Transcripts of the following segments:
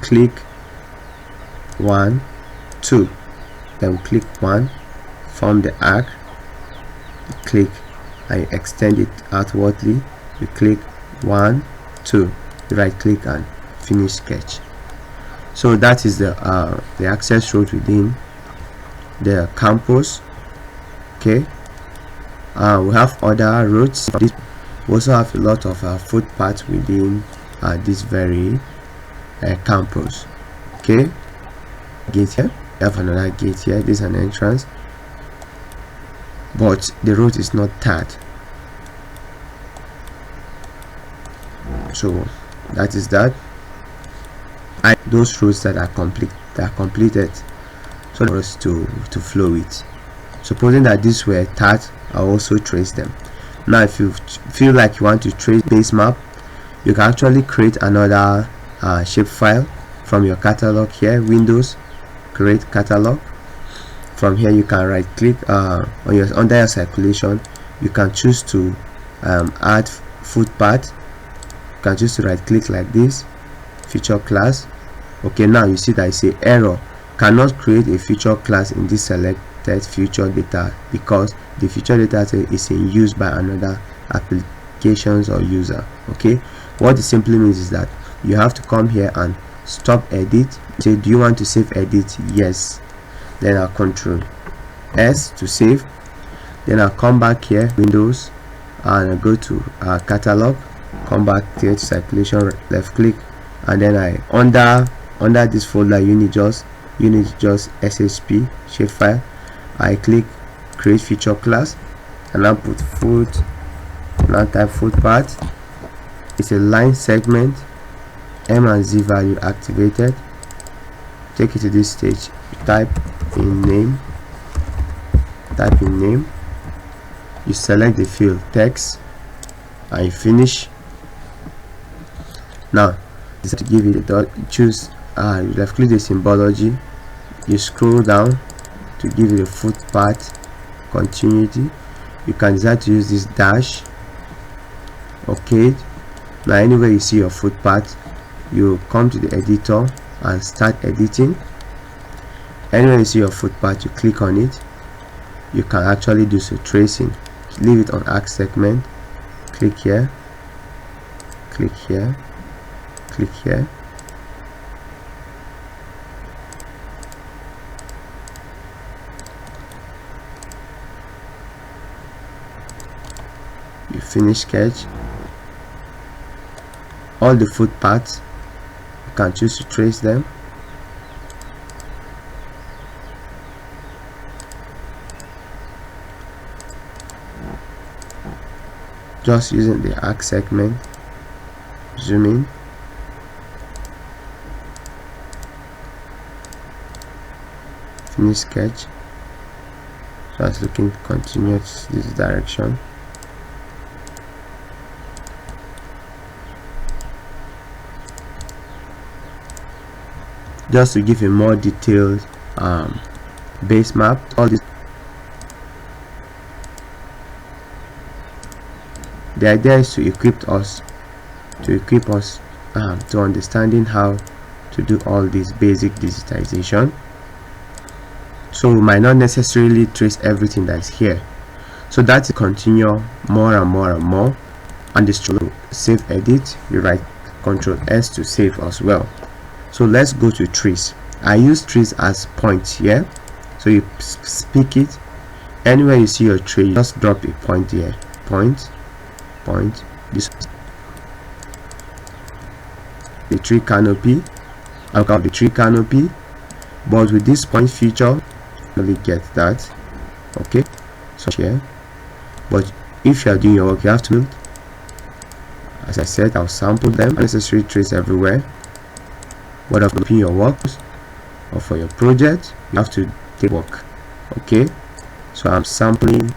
click 1 2, then we click 1, form the arc, click and extend it outwardly, we click 1 2, right click and finish sketch. So that is the access road within the campus. Okay, we have other roads. We also have a lot of footpaths within this very campus. Okay, gate here, we have another gate here. This is an entrance, but the road is not tarred. So that is that. Those roads that are completed, so for us to flow it. Supposing that these were tarred, I'll also trace them. Now if you feel like you want to trace base map, you can actually create another shapefile from your catalog here. Windows, create catalog. From here you can right click under your circulation, you can choose to add footpath. You can choose to right click like this, feature class. Okay, now you see that I say error, cannot create a feature class in this selected feature data because the feature data is in use by another applications or user. Okay, what it simply means is that you have to come here and stop edit. Say, do you want to save edit? Yes. Then I'll Control S to save. Then I'll come back here, Windows, and I'll go to catalog, come back here to circulation, left click, and then I under this folder unit just SSP shapefile, I click create feature class, and I put foot, now type footpath. It's a line segment, M and Z value activated. Take it to this stage, type in name, you select the field text and you finish. Now to give it a dot, choose you left click the symbology, you scroll down to give it a footpath continuity. You can decide to use this dash. Okay, now anywhere you see your footpath, you come to the editor and start editing. Anywhere you see your footpath, you click on it. You can actually do some tracing. Leave it on arc segment, click here, click here, click here. You finish sketch. All the footpaths, you can choose to trace them. Just using the arc segment, zoom in. Finish sketch. So it's looking continuous this direction. Just to give a more detailed base map. All this, the idea is to equip us to understanding how to do all this basic digitization. So we might not necessarily trace everything that's here, so that's continue more and more and more. And this to save edit, you write Ctrl S to save as well. So let's go to trees. I use trees as points here, so you pick it. Anywhere you see your tree, just drop a point here, point, this the tree canopy. I'll call the tree canopy, but with this point feature really get that. Okay, so here, but if you are doing your work, you have to build. As I said, I'll sample them, unnecessary trees everywhere. What of doing your work or for your project, you have to take work. Okay, so I'm sampling.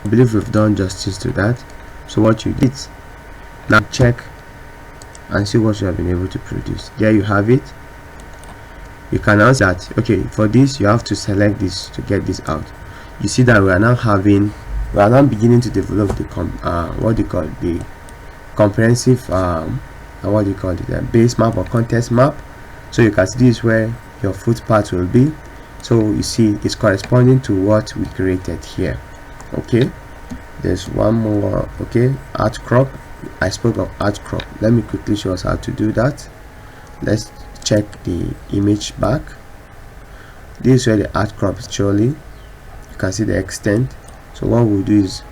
I believe we've done justice to that. So what you did, now check and see what you have been able to produce. There you have it. you can announce that okay, for this you have to select this to get this out. You see that we are now beginning to develop the what do you call the comprehensive what do you call it, base map or context map. So you can see this where your footpath will be. So you see it's corresponding to what we created here. Okay, there's one more. Okay, art crop. I spoke of art crop. Let me quickly show us how to do that. Let's check the image back. This is where the art crop is surely. You can see the extent. So what we'll do is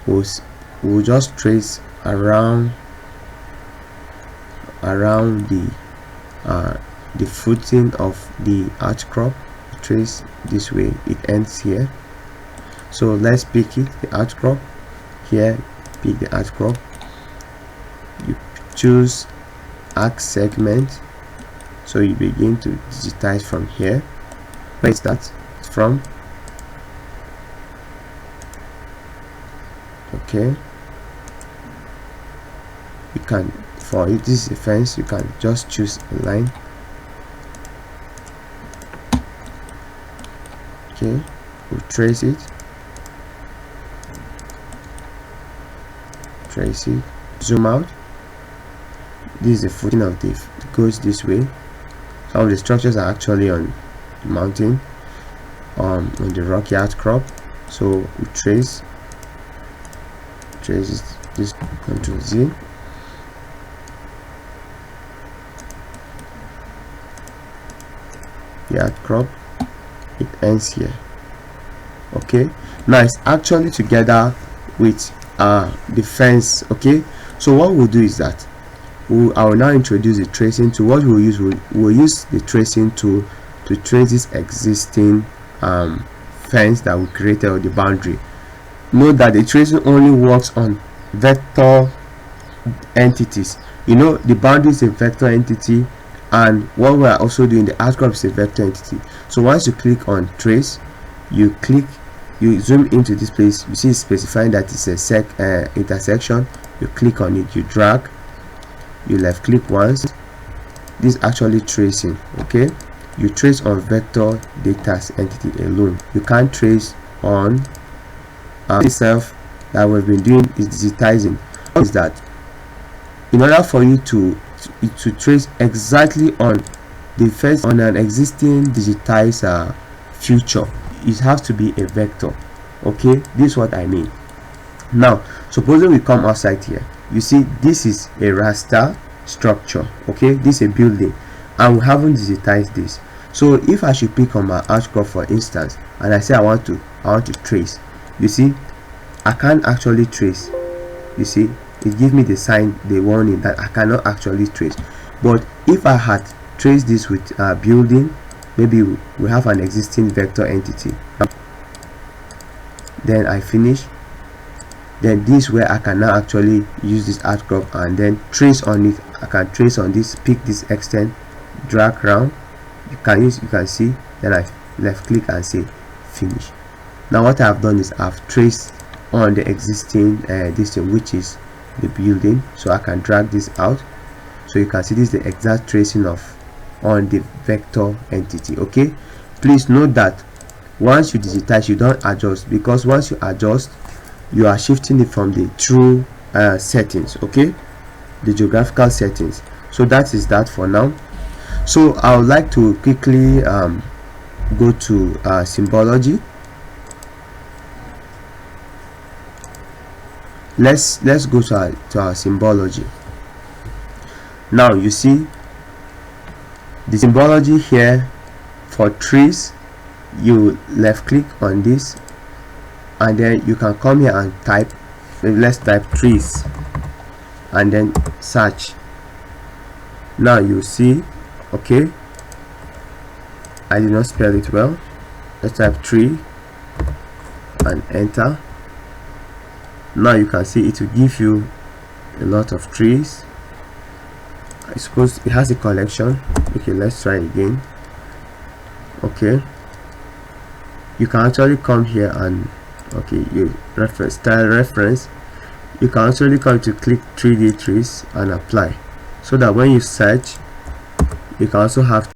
we'll just trace around the footing of the art crop. Trace this way, it ends here. So let's pick it, the art crop. Here, pick the art crop. You choose arc segment. So you begin to digitize from here. Where is that from? Okay, you can, for it, this is a fence, you can just choose a line. Okay, we'll trace it, zoom out. This is the footing of the, it goes this way. Some of the structures are actually on the mountain, on the rocky outcrop. So we trace this, Ctrl Z. The outcrop, it ends here. Okay, now it's actually together with the fence. Okay, so what we'll do is that I will now introduce the tracing tool. What we'll use the tracing tool to trace this existing fence that we created on the boundary. Note that the tracing only works on vector entities. You know, the boundary is a vector entity, and what we are also doing, the outcrop is a vector entity. So once you click on trace, you zoom into this place, you see it's specifying that it's a intersection. You click on it, you drag, you left click once. This is actually tracing. Okay, you trace on vector data entity alone. You can't trace on itself. That we've been doing is digitizing. Is that in order for you to trace exactly on the first, on an existing digitized feature, it has to be a vector. Okay, this is what I mean. Now supposing we come outside here, you see this is a raster structure. Okay, this is a building and we haven't digitized this. So if I should pick on my outcrop for instance, and I say I want to trace, you see I can't actually trace. You see it gives me the sign, the warning that I cannot actually trace. But if I had traced this with a building, maybe we have an existing vector entity, then I finish, then this is where I can now actually use this outcrop and then trace on it. I can trace on this, pick this extent, drag around, you can see, then I left click and say finish. Now what I've done is I've traced on the existing this thing, which is the building. So I can drag this out, so you can see this is the exact tracing of on the vector entity. Okay, please note that once you digitize, you don't adjust, because once you adjust, you are shifting it from the true settings. Okay, the geographical settings. So that is that for now. So I would like to quickly go to symbology. Let's go to our symbology. Now you see the symbology here for trees. You left click on this and then you can come here and type, let's type trees and then search. Now you see, okay, I did not spell it well. Let's type tree and enter. Now you can see it will give you a lot of trees. I suppose it has a collection. Okay, let's try again. Okay, you can actually come here and okay, you reference, style reference, you can actually come to click 3D trees and apply, so that when you search you can also have